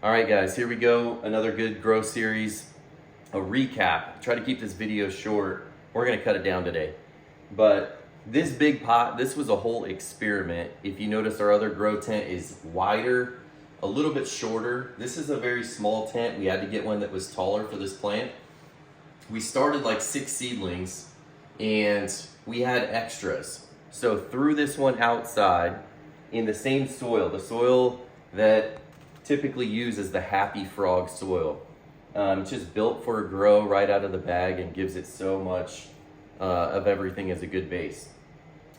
All right, guys, here we go. Another good grow series, a recap. Try to keep this video short. We're gonna cut it down today. But this big pot, this was a whole experiment. If you notice, our other grow tent is wider, a little bit shorter. This is a very small tent. We had to get one that was taller for this plant. We started like 6 seedlings and we had extras. So threw this one outside in the same soil, the soil that typically used as the Happy Frog soil. It's just built for a grow right out of the bag and gives it so much of everything as a good base.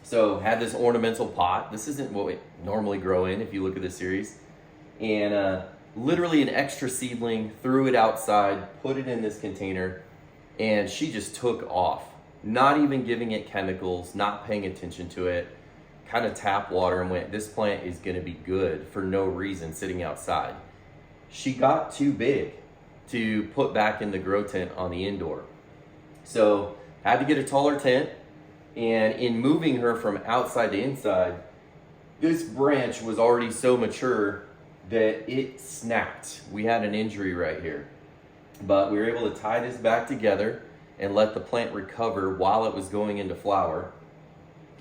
So had this ornamental pot. This isn't what we normally grow in if you look at this series. And literally an extra seedling, threw it outside, put it in this container, and she just took off. Not even giving it chemicals, not paying attention to it. Kind of tap water and went, this plant is going to be good for no reason sitting outside. She got too big to put back in the grow tent on the indoor. So had to get a taller tent, and in moving her from outside to inside, this branch was already so mature that it snapped. We had an injury right here, but we were able to tie this back together and let the plant recover while it was going into flower.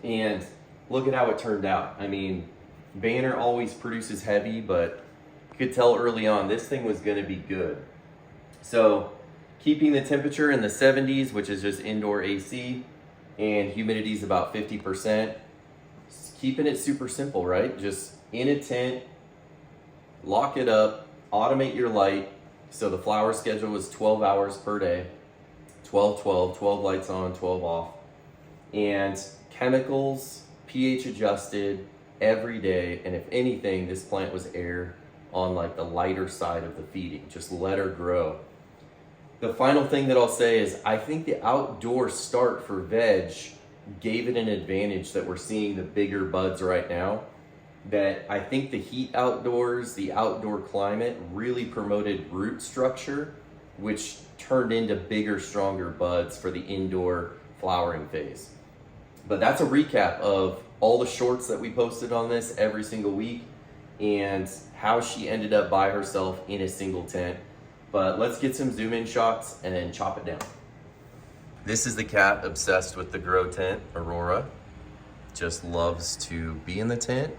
And look at how it turned out. I mean, Banner always produces heavy, but you could tell early on this thing was gonna be good. So keeping the temperature in the 70s, which is just indoor AC, and humidity is about 50%. Keeping it super simple, right? Just in a tent, lock it up, automate your light. So the flower schedule was 12 hours per day, 12 lights on, 12 off. And chemicals, pH adjusted every day, and if anything, this plant was air on like the lighter side of the feeding. Just let her grow. The final thing that I'll say is I think the outdoor start for veg gave it an advantage that we're seeing the bigger buds right now. That I think the heat outdoors, the outdoor climate really promoted root structure, which turned into bigger, stronger buds for the indoor flowering phase. But that's a recap of all the shorts that we posted on this every single week and how she ended up by herself in a single tent. But let's get some zoom in shots and then chop it down. This is the cat obsessed with the grow tent, Aurora. Just loves to be in the tent,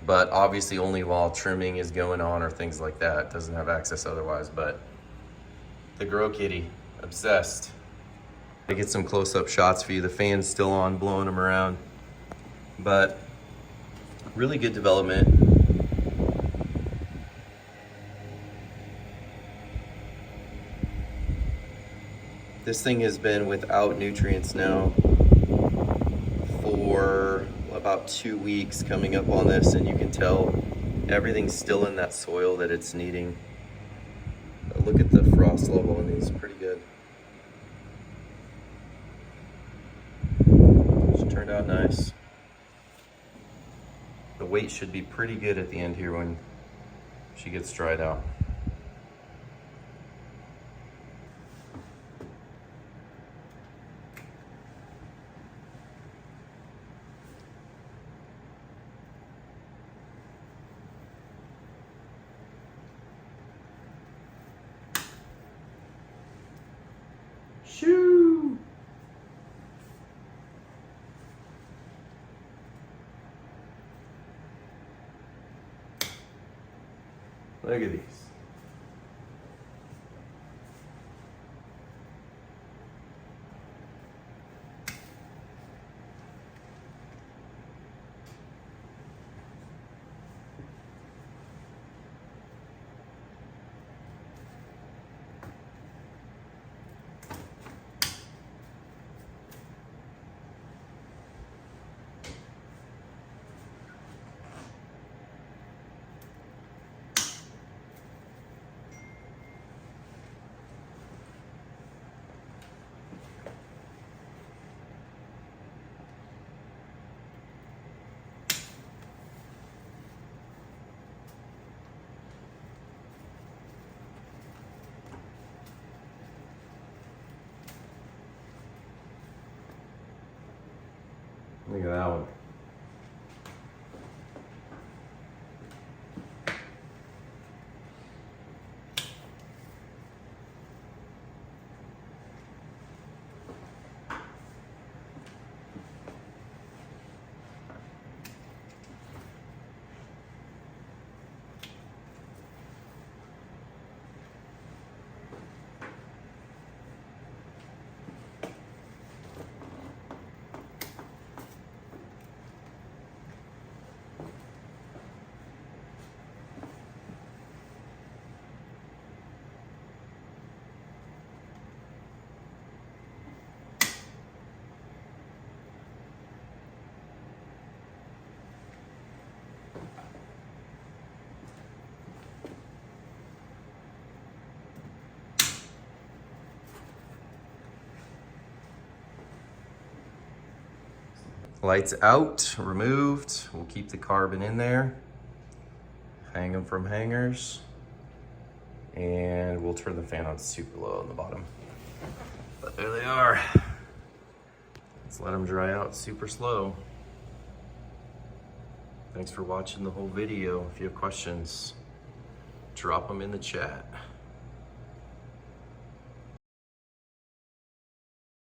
but obviously only while trimming is going on or things like that. Doesn't have access otherwise, but the grow kitty, obsessed. I get some close-up shots for you. The fan's still on, blowing them around. But really good development. This thing has been without nutrients now for about 2 weeks coming up on this, and you can tell everything's still in that soil that it's needing. Look at the frost level in these, pretty good. Turned out nice. The weight should be pretty good at the end here when she gets dried out. Shoo! Look at these. Look at that one. Lights out, removed. We'll keep the carbon in there. Hang them from hangers. And we'll turn the fan on super low on the bottom. But there they are. Let's let them dry out super slow. Thanks for watching the whole video. If you have questions, drop them in the chat.